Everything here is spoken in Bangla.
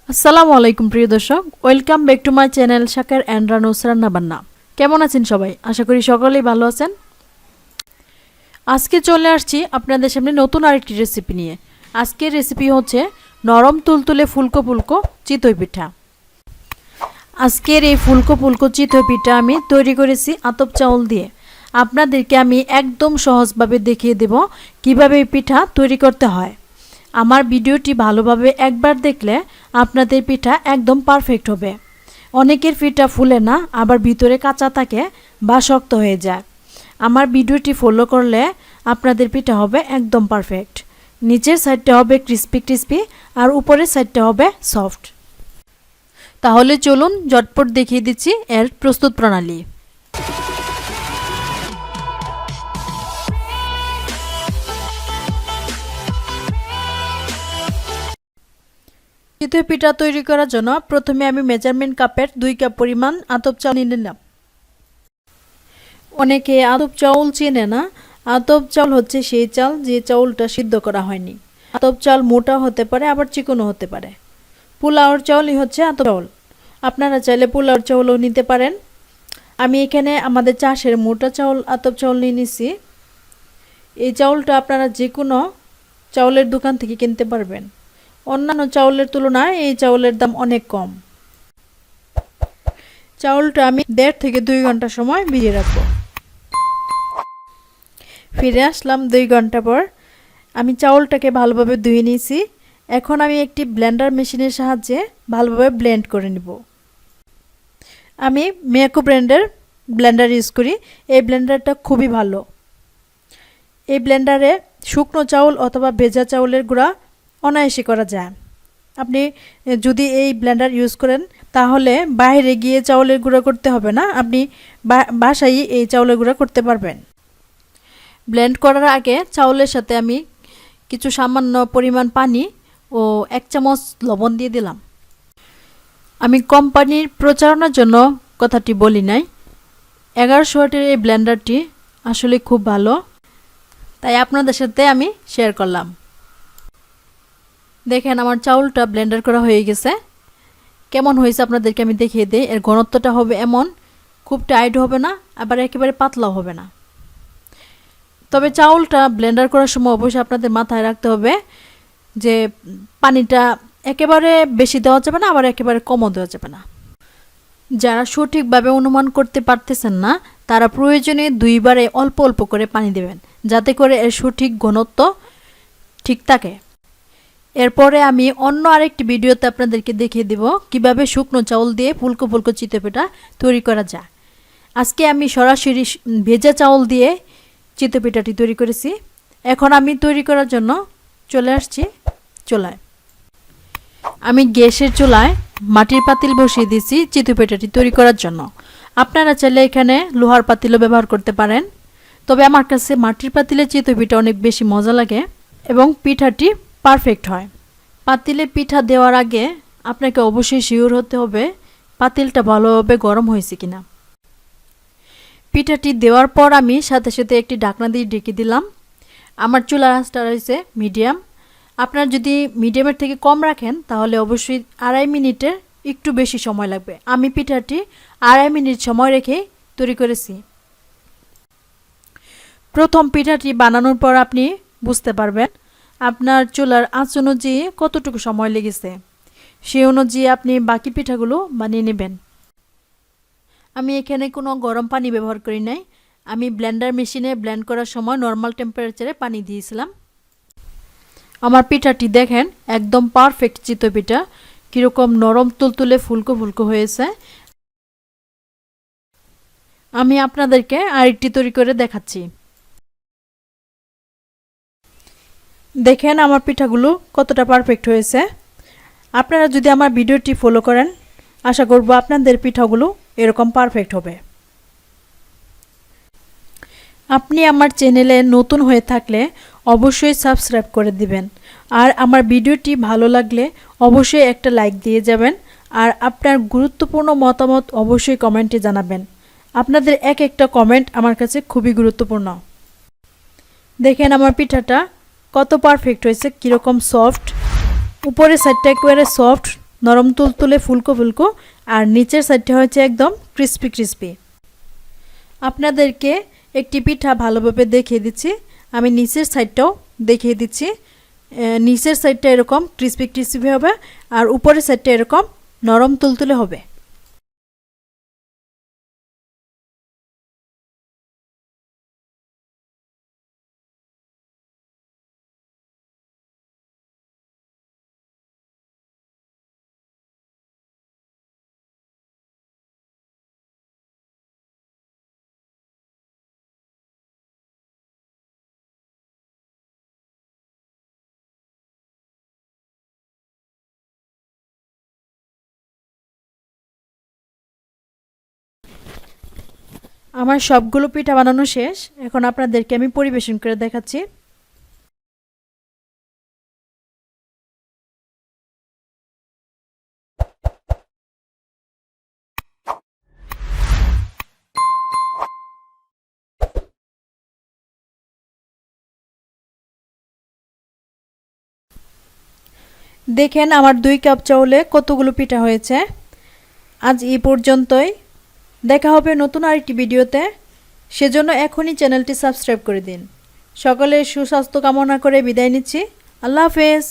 আসসালামু আলাইকুম প্রিয় দর্শক, welcome back to my channel শাকের অ্যান্ড রানুস রান্না বান্না। কেমন আছেন সবাই? আশা করি সকলেই ভালো আছেন। আজকে চলে আসছি আপনাদের সামনে নতুন আরেকটি রেসিপি নিয়ে। আজকের রেসিপি হচ্ছে নরম তুলতুলে ফুলকো ফুলকো চিতই পিঠা। আজকের এই ফুলকো ফুলকো চিতই পিঠা আমি তৈরি করেছি আতপ চাউল দিয়ে। আপনাদেরকে আমি একদম সহজভাবে দেখিয়ে দেব কিভাবে এই পিঠা তৈরি করতে হয়। আমার ভিডিওটি ভালোভাবে একবার দেখলে আপনাদের পিঠা একদম পারফেক্ট হবে। অনেকের পিঠা ফুলে না, আবার ভিতরে কাঁচা থাকে বা শক্ত হয়ে যায়। আমার ভিডিওটি ফলো করলে আপনাদের পিঠা হবে একদম পারফেক্ট। নিচের সাইডটা হবে ক্রিস্পি ক্রিস্পি আর উপরের সাইডটা হবে সফট। তাহলে চলুন ঝটপট দেখিয়ে দিচ্ছি এর প্রস্তুত প্রণালী। চিতই পিঠা তৈরি করার জন্য প্রথমে আমি মেজারমেন্ট কাপের 2 কাপ পরিমাণ আতপ চাউল নিয়ে নিলাম। অনেকে আতপ চাউল চেনে না। আতপ চাউল হচ্ছে সেই চাল যে চাউলটা সিদ্ধ করা হয়নি। আতপ চাল মোটা হতে পারে, আবার চিকনও হতে পারে। পোলাওর চাউলই হচ্ছে আতপ চাউল। আপনারা চাইলে পোলাওর চাউলও নিতে পারেন। আমি এখানে আমাদের চাষের মোটা চাউল আতপ চাউল নিয়ে নিছি। এই চাউলটা আপনারা যে কোনো চাউলের দোকান থেকে কিনতে পারবেন। অন্যান্য চাউলের তুলনায় এই চাউলের দাম অনেক কম। চাউলটা আমি 1.5 থেকে 2 ঘন্টা সময় ভিজিয়ে রাখবো। ফিরে আসলাম 2 ঘন্টা পর। আমি চাউলটাকে ভালোভাবে ধুয়ে নিয়েছি। এখন আমি একটি ব্লেন্ডার মেশিনের সাহায্যে ভালোভাবে ব্লেন্ড করে নিব। আমি মেকো ব্র্যান্ডের ব্লেন্ডার ইউজ করি। এই ব্লেন্ডারটা খুবই ভালো। এই ব্লেন্ডারে শুকনো চাউল অথবা ভেজা চাউলের গুঁড়া অনায়াসে করা যায়। আপনি যদি এই ব্লেন্ডার ইউজ করেন তাহলে বাইরে গিয়ে চাউলের গুঁড়া করতে হবে না, আপনি বাসায় এই চাউলের গুঁড়া করতে পারবেন। ব্লেন্ড করার আগে চাউলের সাথে আমি কিছু সামান্য পরিমাণ পানি ও 1 চামচ লবণ দিয়ে দিলাম। আমি কোম্পানির প্রচারণার জন্য কথাটি বলি নাই। 1100 ওয়াটের এই ব্লেন্ডারটি আসলে খুব ভালো, তাই আপনাদের সাথে আমি শেয়ার করলাম। দেখেন আমার চাউলটা ব্লেন্ডার করা হয়ে গেছে। কেমন হয়েছে আপনাদেরকে আমি দেখিয়ে দিই। এর ঘনত্বটা হবে এমন, খুব টাইট হবে না, আবার একেবারে পাতলাও হবে না। তবে চাউলটা ব্লেন্ডার করার সময় অবশ্যই আপনাদের মাথায় রাখতে হবে যে পানিটা একেবারে বেশি দেওয়া যাবে না, আবার একেবারে কমও দেওয়া যাবে না। যারা সঠিকভাবে অনুমান করতে পারতেছেন না তারা প্রয়োজনে 2 বারে অল্প অল্প করে পানি দেবেন, যাতে করে এর সঠিক ঘনত্ব ঠিক থাকে। এরপরে আমি অন্য আরেকটি ভিডিওতে আপনাদেরকে দেখিয়ে দেব কিভাবে শুকনো চাউল দিয়ে ফুলকো ফুলকো চিতই পিঠা তৈরি করা যায়। আজকে আমি সরাসরি ভেজা চাউল দিয়ে চিতই পিঠাটি তৈরি করেছি। এখন আমি তৈরি করার জন্য চলে আসছি চুলায়। আমি গ্যাসের চুলায় মাটির পাতিল বসিয়ে দিয়েছি চিতই পিঠাটি তৈরি করার জন্য। আপনারা চাইলে এখানে লোহার পাতিলও ব্যবহার করতে পারেন, তবে আমার কাছে মাটির পাতিলে চিতই পিঠা অনেক বেশি মজা লাগে এবং পিঠাটি পারফেক্ট হয়। পাতিলে পিঠা দেওয়ার আগে আপনাকে অবশ্যই শিওর হতে হবে পাতিলটা ভালোভাবে গরম হয়েছে কিনা। পিঠাটি দেওয়ার পর আমি সাথে সাথে একটি ঢাকনা দিয়ে ঢেকে দিলাম। আমার চুলার আঁচটা রয়েছে মিডিয়াম। আপনার যদি মিডিয়ামের থেকে কম রাখেন তাহলে অবশ্যই 2.5 মিনিটের একটু বেশি সময় লাগবে। আমি পিঠাটি 2.5 মিনিট সময় রেখে তৈরি করেছি। প্রথম পিঠাটি বানানোর পর আপনি বুঝতে পারবেন আপনার চুলার আঁচ অনুযায়ী কতটুকু সময় লেগেছে। সেই অনুযায়ী আপনি বাকি পিঠাগুলো বানিয়ে নেবেন। আমি এখানে কোনো গরম পানি ব্যবহার করি নাই। আমি ব্লেন্ডার মেশিনে ব্লেন্ড করার সময় নর্মাল টেম্পারেচারে পানি দিয়েছিলাম। আমার পিঠাটি দেখেন একদম পারফেক্ট চিতই পিঠা, কীরকম নরম তুলতুলে ফুলকো ফুলকো হয়েছে। আমি আপনাদেরকে আরেকটি তৈরি করে দেখাচ্ছি। দেখেন আমার পিঠাগুলো কতটা পারফেক্ট হয়েছে। আপনারা যদি আমার ভিডিওটি ফলো করেন আশা করব আপনাদের পিঠাগুলো এরকম পারফেক্ট হবে। আপনি আমার চ্যানেলে নতুন হয়ে থাকলে অবশ্যই সাবস্ক্রাইব করে দিবেন, আর আমার ভিডিওটি ভালো লাগলে অবশ্যই একটা লাইক দিয়ে যাবেন, আর আপনার গুরুত্বপূর্ণ মতামত অবশ্যই কমেন্টে জানাবেন। আপনাদের এক একটা কমেন্ট আমার কাছে খুবই গুরুত্বপূর্ণ। দেখেন আমার পিঠাটা কত পারফেক্ট হয়েছে, কীরকম সফট। উপরের সাইডটা একেবারে সফট, নরম তুলতুলে ফুলকো ফুলকো, আর নিচের সাইডটা হচ্ছে একদম ক্রিস্পি ক্রিস্পি। আপনাদেরকে একটি পিঠা ভালোভাবে দেখিয়ে দিচ্ছি, আমি নিচের সাইডটাও দেখিয়ে দিচ্ছি। নিচের সাইডটা এরকম ক্রিস্পি ক্রিস্পি হবে, আর উপরের সাইডটা এরকম নরম তুলতুলে হবে। আমার সবগুলো পিঠা বানানো শেষ, এখন আপনাদেরকে আমি পরিবেশন করে দেখাচ্ছি। দেখেন আমার 2 কাপ চাউলে কতগুলো পিঠা হয়েছে। আজ এই পর্যন্তই, দেখা হবে নতুন আরেকটি ভিডিওতে। সেজন্য এখনই চ্যানেলটি সাবস্ক্রাইব করে দিন। সকলের সুস্বাস্থ্য কামনা করে বিদায় নিচ্ছি। আল্লাহ হাফেজ।